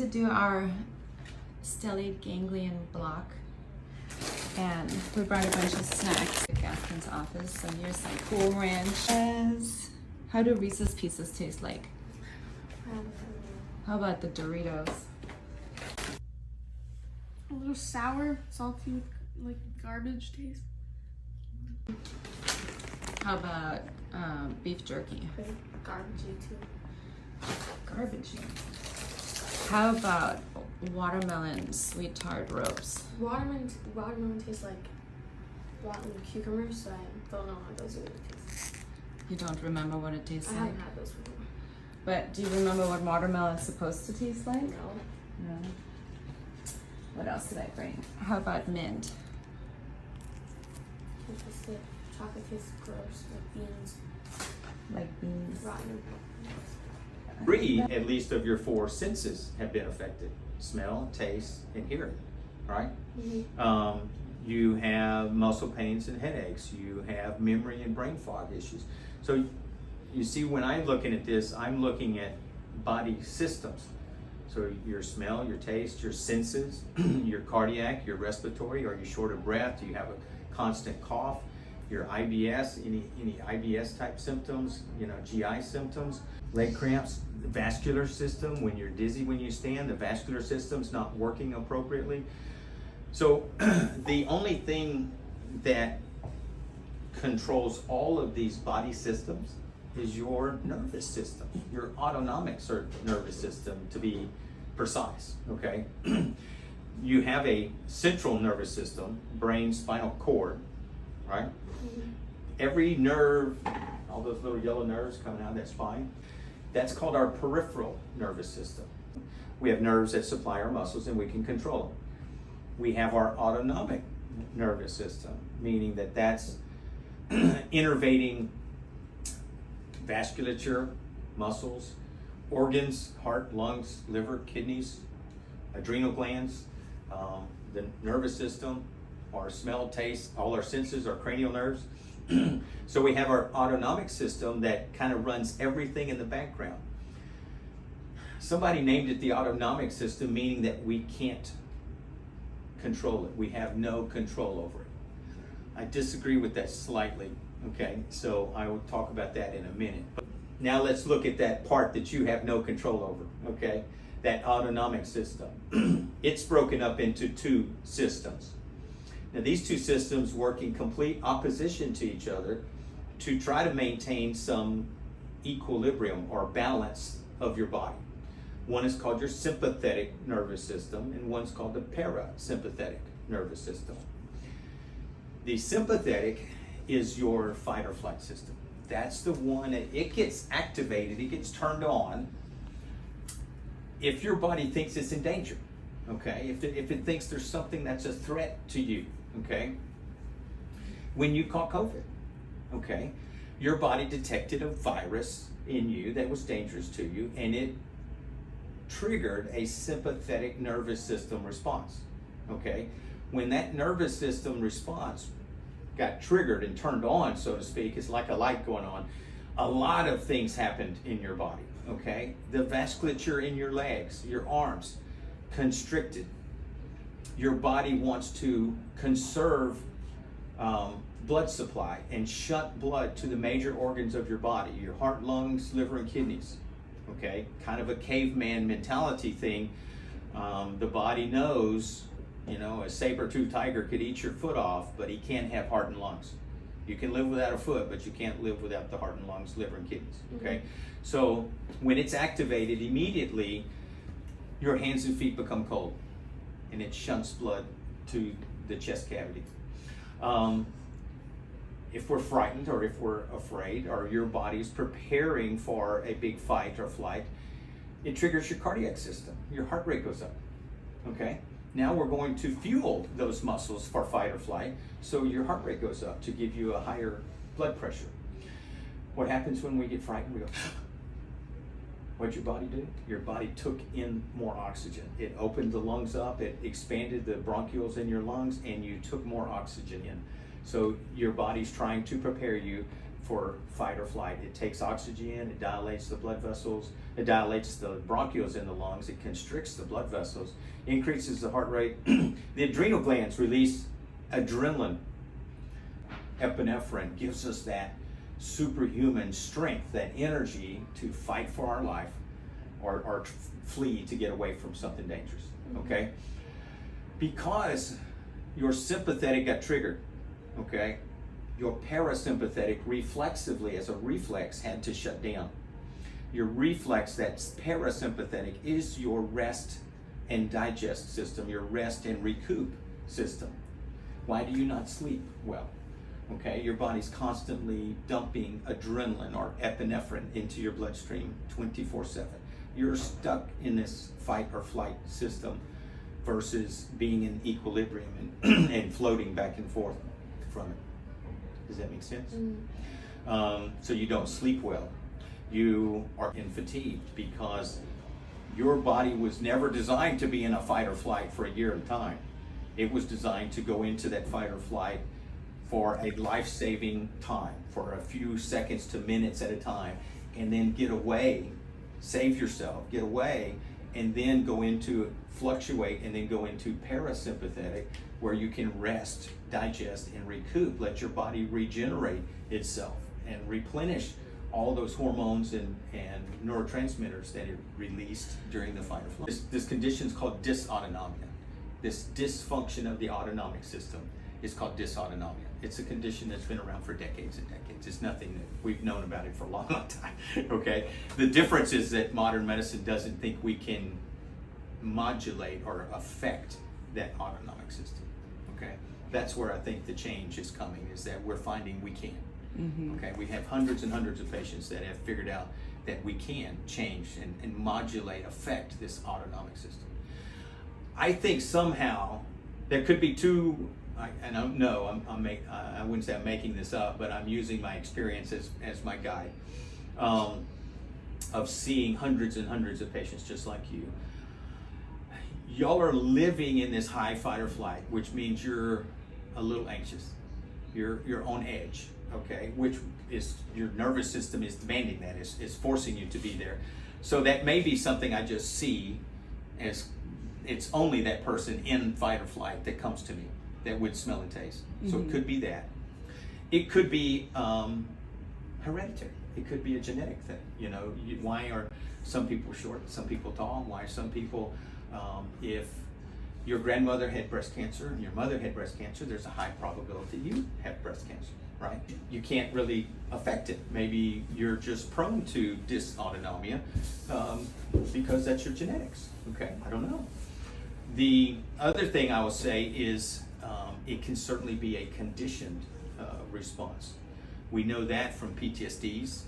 do our stellate ganglion block, and we brought a bunch of snacks to Gaskin's office. So here's some Cool Ranch. How do Reese's Pieces taste like? How about the Doritos? A little sour, salty, like garbage taste. How about beef jerky? Garbagey too. Garbagey. How about watermelon sweet tart ropes? Watermelon tastes like rotten cucumbers, so I don't know how those are gonna taste. You don't remember what it tastes I like? haven't had those before. But do you remember what watermelon is supposed to taste like? No. No. What else did I bring? How about mint? It tastes like chocolate tastes gross, like beans. Like beans. Rotten. 3 at least of your 4 senses have been affected: smell, taste, and hearing, right? Mm-hmm. You have muscle pains and headaches. You have memory and brain fog issues. So you see, when I'm looking at this, I'm looking at body systems. So your smell, your taste, your senses, your cardiac, your respiratory. Are you short of breath? Do you have a constant cough? Your IBS, any IBS type symptoms, GI symptoms, leg cramps, the vascular system, when you're dizzy when you stand, the vascular system's not working appropriately. So the only thing that controls all of these body systems is your nervous system, your autonomic nervous system, to be precise, okay? You have a central nervous system, brain, spinal cord, right? Mm-hmm. Every nerve, all those little yellow nerves coming out of that spine, that's called our peripheral nervous system. We have nerves that supply our muscles and we can control them. We have our autonomic nervous system, meaning that that's innervating vasculature, muscles, organs, heart, lungs, liver, kidneys, adrenal glands, the nervous system, our smell, taste, all our senses, our cranial nerves. So we have our autonomic system that kind of runs everything in the background. Somebody named it the autonomic system, meaning that we can't control it. We have no control over it. I disagree with that slightly, okay? So I will talk about that in a minute. But now let's look at that part that you have no control over, okay? That autonomic system. It's broken up into 2 systems. Now these 2 systems work in complete opposition to each other to try to maintain some equilibrium or balance of your body. One is called your sympathetic nervous system, and one's called the parasympathetic nervous system. The sympathetic is your fight or flight system. That's the one that it gets activated, it gets turned on if your body thinks it's in danger, okay? If it thinks there's something that's a threat to you, okay? When you caught COVID, okay, your body detected a virus in you that was dangerous to you, and it triggered a sympathetic nervous system response, okay? When that nervous system response got triggered and turned on, so to speak, it's like a light going on, a lot of things happened in your body, okay? The vasculature in your legs, your arms, constricted. Your body wants to conserve blood supply and shunt blood to the major organs of your body, your heart, lungs, liver, and kidneys. Okay, kind of a caveman mentality thing. The body knows, a saber-toothed tiger could eat your foot off, but he can't have heart and lungs. You can live without a foot, but you can't live without the heart and lungs, liver, and kidneys. Okay, so when it's activated, immediately your hands and feet become cold, and it shunts blood to the chest cavity. If we're frightened or if we're afraid or your body's preparing for a big fight or flight, it triggers your cardiac system. Your heart rate goes up, okay? Now we're going to fuel those muscles for fight or flight, so your heart rate goes up to give you a higher blood pressure. What happens when we get frightened? We go, what'd your body do? Your body took in more oxygen. It opened the lungs up, it expanded the bronchioles in your lungs, and you took more oxygen in. So your body's trying to prepare you for fight or flight. It takes oxygen, it dilates the blood vessels, it dilates the bronchioles in the lungs, it constricts the blood vessels, increases the heart rate. The adrenal glands release adrenaline. Epinephrine gives us that superhuman strength, that energy to fight for our life or flee to get away from something dangerous, okay? Because your sympathetic got triggered, okay? Your parasympathetic reflexively, as a reflex, had to shut down. Your reflex, that's parasympathetic, is your rest and digest system, your rest and recoup system. Why do you not sleep well? Okay, your body's constantly dumping adrenaline or epinephrine into your bloodstream 24/7. You're stuck in this fight or flight system versus being in equilibrium and floating back and forth from it. Does that make sense? So you don't sleep well. You are in fatigue because your body was never designed to be in a fight or flight for a year at a time. It was designed to go into that fight or flight for a life-saving time, for a few seconds to minutes at a time, and then get away, save yourself, get away, and then go into fluctuate, and then go into parasympathetic, where you can rest, digest, and recoup, let your body regenerate itself and replenish all those hormones and neurotransmitters that it released during the fight or flight. This condition is called dysautonomia. This dysfunction of the autonomic system is called dysautonomia. It's a condition that's been around for decades and decades. It's nothing that we've known about it for a long, long time, okay? The difference is that modern medicine doesn't think we can modulate or affect that autonomic system, okay? That's where I think the change is coming, is that we're finding we can. Okay, we have hundreds and hundreds of patients that have figured out that we can change and modulate, affect this autonomic system. I think somehow there could be two, I don't know, I wouldn't say I'm making this up, but I'm using my experience as my guide, of seeing hundreds and hundreds of patients just like you. Y'all are living in this high fight or flight, which means you're a little anxious. You're on edge, okay? Which is, your nervous system is demanding that, is forcing you to be there. So that may be something I just see as, it's only that person in fight or flight that comes to me that would smell and taste. So it could be that. It could be hereditary. It could be a genetic thing. You know, why are some people short, some people tall? Why are some people, if your grandmother had breast cancer and your mother had breast cancer, there's a high probability you have breast cancer, right? You can't really affect it. Maybe you're just prone to dysautonomia because that's your genetics, okay? I don't know. The other thing I will say is it can certainly be a conditioned response. We know that from PTSDs.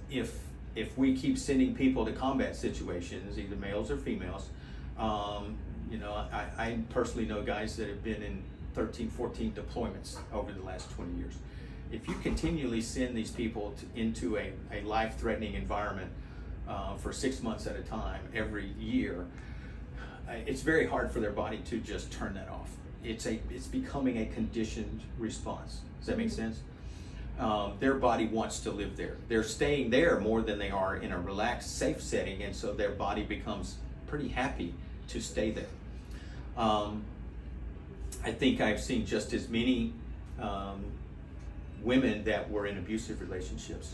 If we keep sending people to combat situations, either males or females, you know, I personally know guys that have been in 13, 14 deployments over the last 20 years. If you continually send these people into a life-threatening environment for 6 months at a time, every year, it's very hard for their body to just turn that off. It's becoming a conditioned response. Does that make sense? Their body wants to live there. They're staying there more than they are in a relaxed, safe setting, and so their body becomes pretty happy to stay there. I think I've seen just as many women that were in abusive relationships.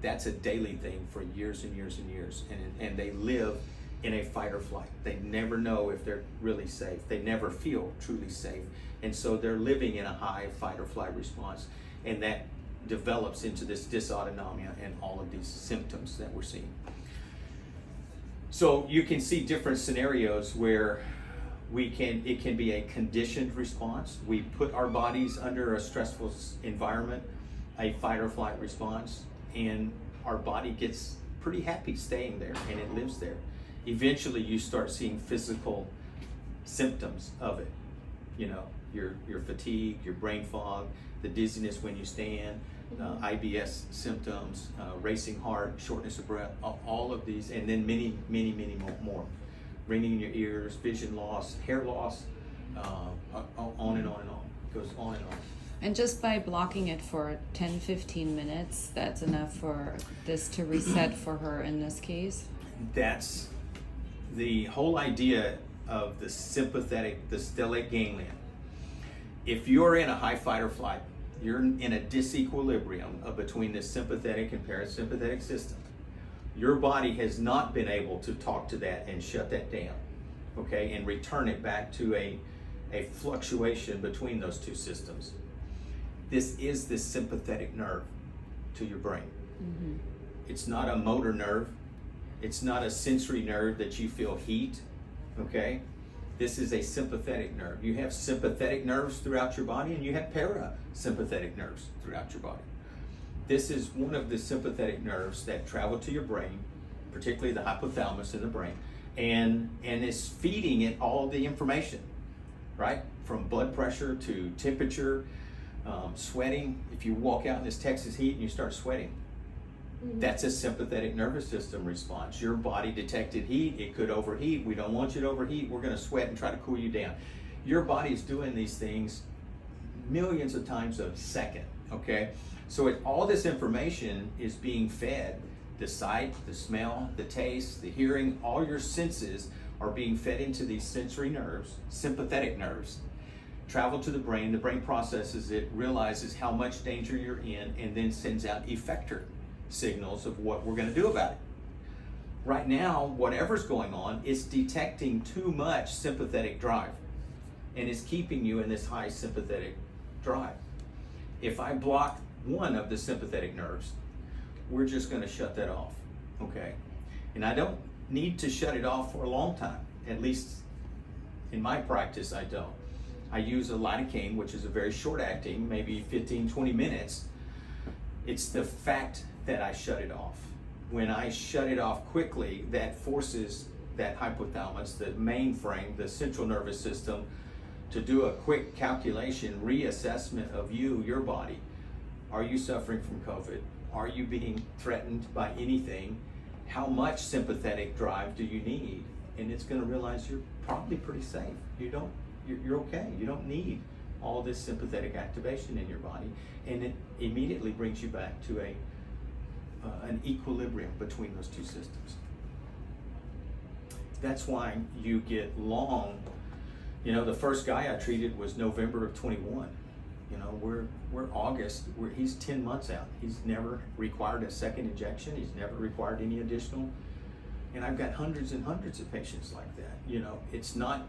That's a daily thing for years and years and years, and they live in a fight or flight. They never know if they're really safe. They never feel truly safe. And so they're living in a high fight or flight response, and that develops into this dysautonomia and all of these symptoms that we're seeing. So you can see different scenarios where it can be a conditioned response. We put our bodies under a stressful environment, a fight or flight response, and our body gets pretty happy staying there, and it lives there. Eventually you start seeing physical symptoms of it. You know, your fatigue, your brain fog, the dizziness when you stand, IBS symptoms, racing heart, shortness of breath, all of these, and then many, many, many more. Ringing in your ears, vision loss, hair loss, on and on and on. It goes on and on. And just by blocking it for 10-15 minutes, that's enough for this to reset for her in this case? That's the whole idea of the sympathetic, the stellate ganglion. If you're in a high fight or flight, you're in a disequilibrium between the sympathetic and parasympathetic system. Your body has not been able to talk to that and shut that down, okay, and return it back to a fluctuation between those two systems. This is the sympathetic nerve to your brain. Mm-hmm. It's not a motor nerve. It's not a sensory nerve that you feel heat, okay? This is a sympathetic nerve. You have sympathetic nerves throughout your body, and you have parasympathetic nerves throughout your body. This is one of the sympathetic nerves that travel to your brain, particularly the hypothalamus in the brain, and is feeding it all the information, right? From blood pressure to temperature, sweating. If you walk out in this Texas heat and you start sweating, that's a sympathetic nervous system response. Your body detected heat. It could overheat. We don't want you to overheat. We're going to sweat and try to cool you down. Your body is doing these things millions of times a second, okay? So all this information is being fed. The sight, the smell, the taste, the hearing, all your senses are being fed into these sensory nerves, sympathetic nerves, travel to the brain processes it, realizes how much danger you're in, and then sends out effector signals of what we're going to do about it. Right now, whatever's going on is detecting too much sympathetic drive and is keeping you in this high sympathetic drive. If I block one of the sympathetic nerves, we're just going to shut that off, okay? And I don't need to shut it off for a long time. At least in my practice, I don't. I use a lidocaine, which is a very short acting, maybe 15-20 minutes. It's the fact that I shut it off. When I shut it off quickly, that forces that hypothalamus, the mainframe, the central nervous system, to do a quick calculation, reassessment of your body. Are you suffering from COVID? Are you being threatened by anything? How much sympathetic drive do you need? And it's going to realize you're probably pretty safe. You're okay. You don't need all this sympathetic activation in your body, and it immediately brings you back to an equilibrium between those two systems. That's why you get long. The first guy I treated was November of 21. We're August. He's 10 months out. He's never required a second injection. He's never required any additional. And I've got hundreds and hundreds of patients like that. It's not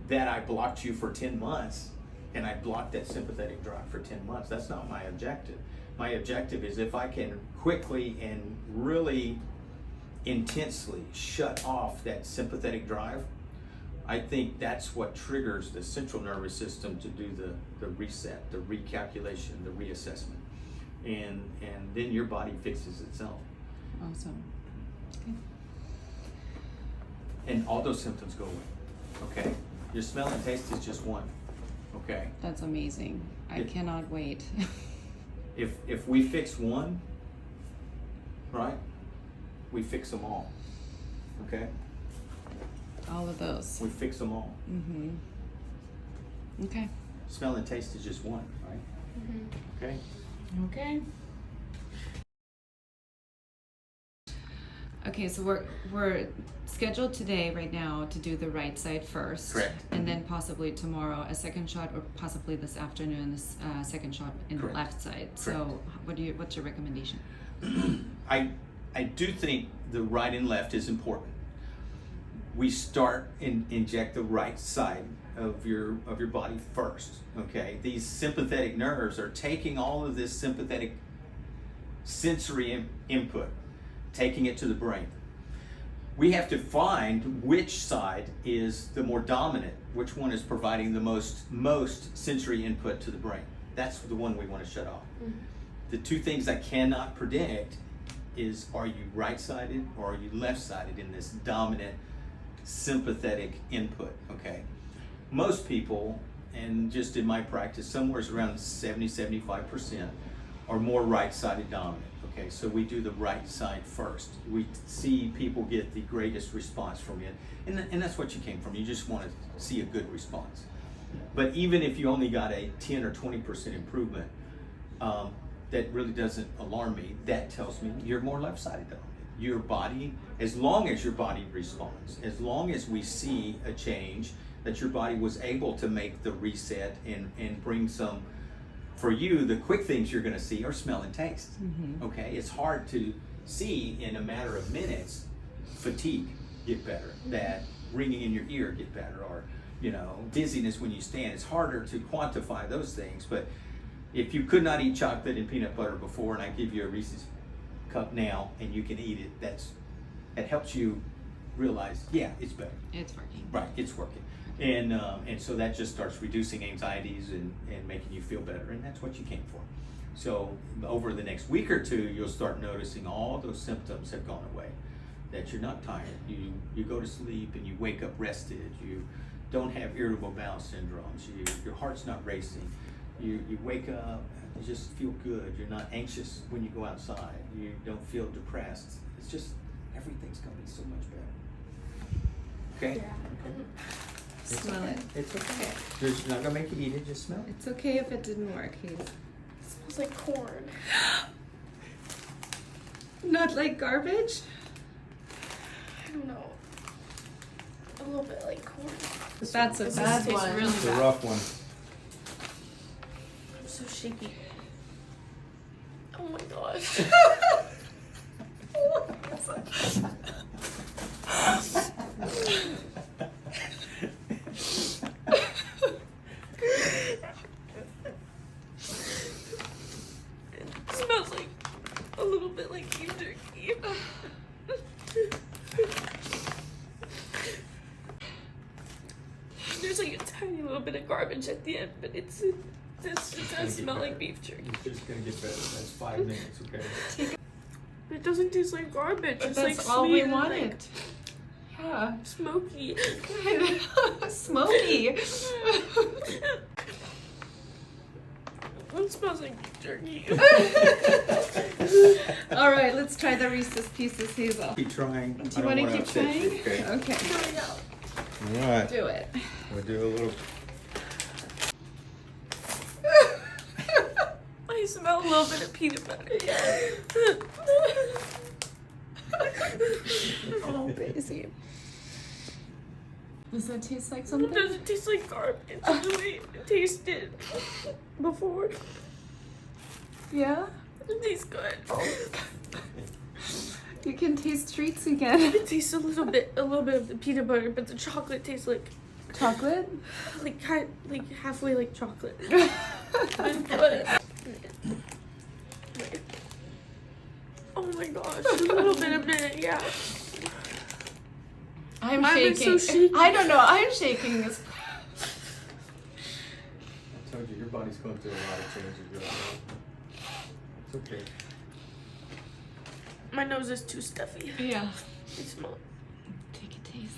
that I blocked you for 10 months and I blocked that sympathetic drive for 10 months. That's not my objective. My objective is if I can quickly and really intensely shut off that sympathetic drive, I think that's what triggers the central nervous system to do the reset, the recalculation, the reassessment. And then your body fixes itself. Awesome. Okay. And all those symptoms go away, okay? Your smell and taste is just one, okay? That's amazing. I cannot wait. If we fix one, right, we fix them all, okay? All of those. We fix them all. Mm-hmm. Okay. Smell and taste is just one, right? Mm-hmm. Okay? Okay. Okay, so we're scheduled today, right now, to do the right side first. Correct. And then possibly tomorrow a second shot, or possibly this afternoon this second shot in Correct. the left side. Correct. So what's your recommendation? I do think the right and left is important. We start and inject the right side of your body first, okay? These sympathetic nerves are taking all of this sympathetic sensory input, taking it to the brain. We have to find which side is the more dominant, which one is providing the most sensory input to the brain. That's the one we want to shut off. Mm-hmm. The two things I cannot predict is, are you right-sided or are you left-sided in this dominant sympathetic input, okay? Most people, and just in my practice, somewhere around 70-75% are more right-sided dominant. Okay, so we do the right side first. We see people get the greatest response from it, and that's what you came from. You just want to see a good response. But even if you only got a 10 or 20% improvement, that really doesn't alarm me. That tells me you're more left-sided dominant. Your body, as long as your body responds, as long as we see a change, that your body was able to make the reset and bring some, for you, the quick things you're going to see are smell and taste. Okay, it's hard to see in a matter of minutes fatigue get better, that ringing in your ear get better, or dizziness when you stand. It's harder to quantify those things. But if you could not eat chocolate and peanut butter before, and I give you a Reese's cup now and you can eat it, that helps you realize, yeah, it's better. It's working. Right, it's working. And so that just starts reducing anxieties and making you feel better, and that's what you came for. So over the next week or two, you'll start noticing all those symptoms have gone away. That you're not tired, you go to sleep and you wake up rested, you don't have irritable bowel syndromes, your heart's not racing, you wake up, you just feel good, you're not anxious when you go outside, you don't feel depressed. It's just, everything's gonna be so much better. Okay? Yeah. Okay. Smell okay. it. It's okay. It's not gonna make you eat it, just smell it. It's okay if it didn't work. It smells like corn. Not like garbage? I don't know. A little bit like corn. That's a This bad tastes one. really It's a bad. rough one. I'm so shaky. Oh my gosh. It smells like a little bit like beef jerky. There's like a tiny little bit of garbage at the end, but it does smell like beef jerky. It's just gonna get better. That's 5 minutes, okay? It doesn't taste like garbage. But It's that's like all sweet we and, wanted. like, Yeah. smoky. Smoky. It smells like beef jerky. All right, let's try the Reese's Pieces, Hazel. Keep trying. Do you want to keep trying? Okay. Okay. All right. Do it. We'll do a little. I smell a little bit of peanut butter. Oh, Daisy. Does that taste like It something? doesn't taste like garbage the way it tasted before. Yeah? It tastes good. You can taste treats again. It tastes a little bit of the peanut butter, but the chocolate tastes like Chocolate? halfway like chocolate. But, oh my gosh, a little bit of it, yeah. I'm Mine is shaking. so shaky. I don't know. I'm shaking this. I told you, your body's going through a lot of changes right now. It's okay. My nose is too stuffy. Yeah. It smells. Take a taste.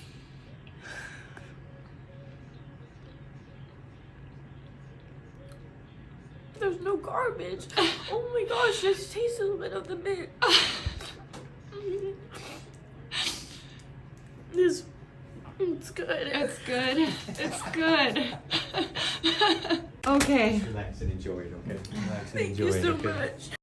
There's no garbage. Oh my gosh, just taste a little bit of the mint. It's good. It's good. It's good. Okay. Relax and enjoy it, okay? Relax and Thank enjoy you it, so okay? much.